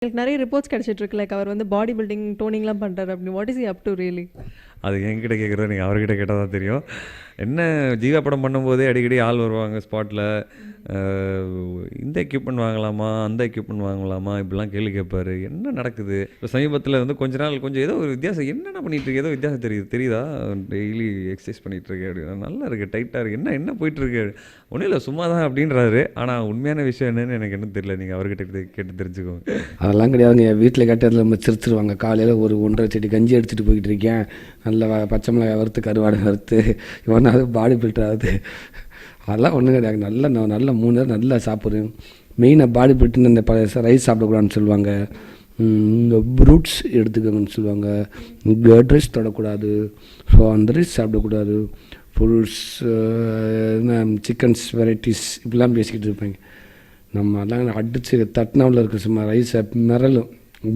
எனக்கு நிறைய ரிப்போர்ட்ஸ் கிடைச்சிட்டு இருக்கு லைக் அவர் வந்து பாடி பில்டிங் டோனிங்லாம் பண்ணுறாரு அப்படி what is up to really அது என்கிட்ட கேட்குறது நீங்கள் அவர்கிட்ட கேட்டால் தான் தெரியும். என்ன ஜீவா படம் பண்ணும்போதே அடிக்கடி ஆள் வருவாங்க ஸ்பாட்டில், இந்த எக்யூப்மெண்ட் வாங்கலாமா அந்த எக்யூப்மெண்ட் வாங்கலாமா இப்படிலாம் கேள்வி கேட்பார். என்ன நடக்குது இப்போ சமீபத்தில் வந்து கொஞ்ச நாள் கொஞ்சம் ஏதோ ஒரு வித்தியாசம் என்னென்ன பண்ணிகிட்ருக்கு, ஏதோ வித்தியாசம் தெரியுதா டெய்லி எக்ஸசைஸ் பண்ணிகிட்ருக்கு அப்படின்னா நல்லா இருக்குது டைட்டாக இருக்குது என்ன போயிட்டுருக்கு ஒன்றும் இல்லை சும்மா தான் அப்படின்றாரு. ஆனால் உண்மையான விஷயம் என்னன்னு எனக்கு என்ன தெரியல, நீங்கள் அவர்கிட்ட கேட்டு தெரிஞ்சுக்கோங்க. அதெல்லாம் கிடையாதுங்க. என் வீட்டில் கேட்டதில் நம்ம சிரிச்சிருவாங்க. காலையில் ஒரு 1.5 செடி கஞ்சி எடுத்துகிட்டு போய்கிட்டு இருக்கேன், நல்ல பச்சை மிளகாய் வறுத்து கருவாடை வறுத்து இவனாவது பாடி பில்டர் ஆகுது. அதெல்லாம் ஒன்றும் கிடையாது. நல்ல 3 நேரம் நல்லா சாப்பிட்றேன். மெயினாக பாடி பில்ட்டுன்னு இந்த ரைஸ் சாப்பிடக்கூடாதுன்னு சொல்லுவாங்க, இந்த ஃப்ரூட்ஸ் எடுத்துக்கோங்கன்னு சொல்லுவாங்க, கர்ட் ரைஸ் தொடக்கூடாது, ஸோ அந்த ரைஸ் சாப்பிடக்கூடாது, ஃப்ரூட்ஸ் சிக்கன்ஸ் வெரைட்டிஸ் இப்படிலாம் பேசிக்கிட்டு இருப்பாங்க. நம்ம எல்லாம் அடித்து தட்டினாவில் இருக்க சும்மா ரைஸை மிரலும்,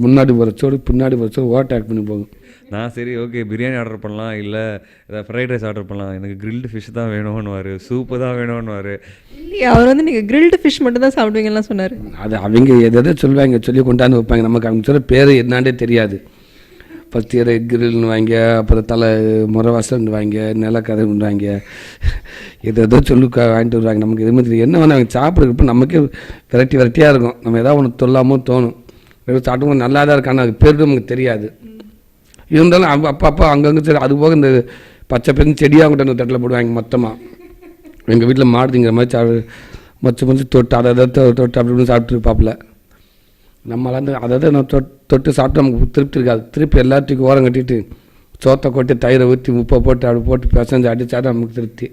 முன்னாடி வரச்சோடு பின்னாடி வரச்சோடு ஓவர் ஆக்ட் பண்ணி போகும். நான் சரி ஓகே பிரியாணி ஆர்டர் பண்ணலாம், இல்லை ஏதாவது ஃப்ரைட் ரைஸ் ஆர்டர் பண்ணலாம், எனக்கு கிரில்டு ஃபிஷ் தான் வேணும்னுவார், சூப்பு தான் வேணும்னுவார். இல்லையா அவர் வந்து நீங்கள் கிரில்டு ஃபிஷ் மட்டும் தான் சாப்பிடுவீங்கலாம் சொன்னார். அது அவங்க எதை சொல்லுவாங்க, சொல்லி கொண்டாந்து வைப்பாங்க. நமக்கு அவங்க சொல்ல பேர் என்னாண்டே தெரியாது. ஃபஸ்ட் இயர் கிரில்னு வாங்க, அப்புறம் முறவாசல்னு வாங்க, நிலக்கதைன்னு வாங்க, எதோ சொல்லி வாங்கிட்டு வருவாங்க. நமக்கு எதுவுமே தெரியும். என்ன வேணா அவங்க சாப்பிட்றப்ப நமக்கே வெரைட்டியாக இருக்கும். நம்ம எதாவது ஒன்று சொல்லாமல் தோணும், சாப்பிட்டு நல்லா தான் இருக்கான்னு அது பேர் நமக்கு தெரியாது. இருந்தாலும் அப்பப்போ அங்கங்கே சரி. அது போக இந்த பச்சை பெண் செடியாக கொண்டு வந்து தட்டில் போடுவாங்க மொத்தமாக. எங்கள் வீட்டில் மாடுதிங்கிற மாதிரி மொச்சம் தொட்டு அதை தொட்டு அப்படி சாப்பிட்டு இருப்பாப்புல. நம்மளாம் அதை நான் தொட்டு சாப்பிட்டு நமக்கு திருப்தி இருக்காது. திருப்பி எல்லாத்துக்கும் ஓரம் கட்டிட்டு சோத்தை கொட்டி தயிரை ஊற்றி உப்பை போட்டு அப்படி போட்டு பிசைஞ்சு அடித்தாதான் நமக்கு திருப்தி.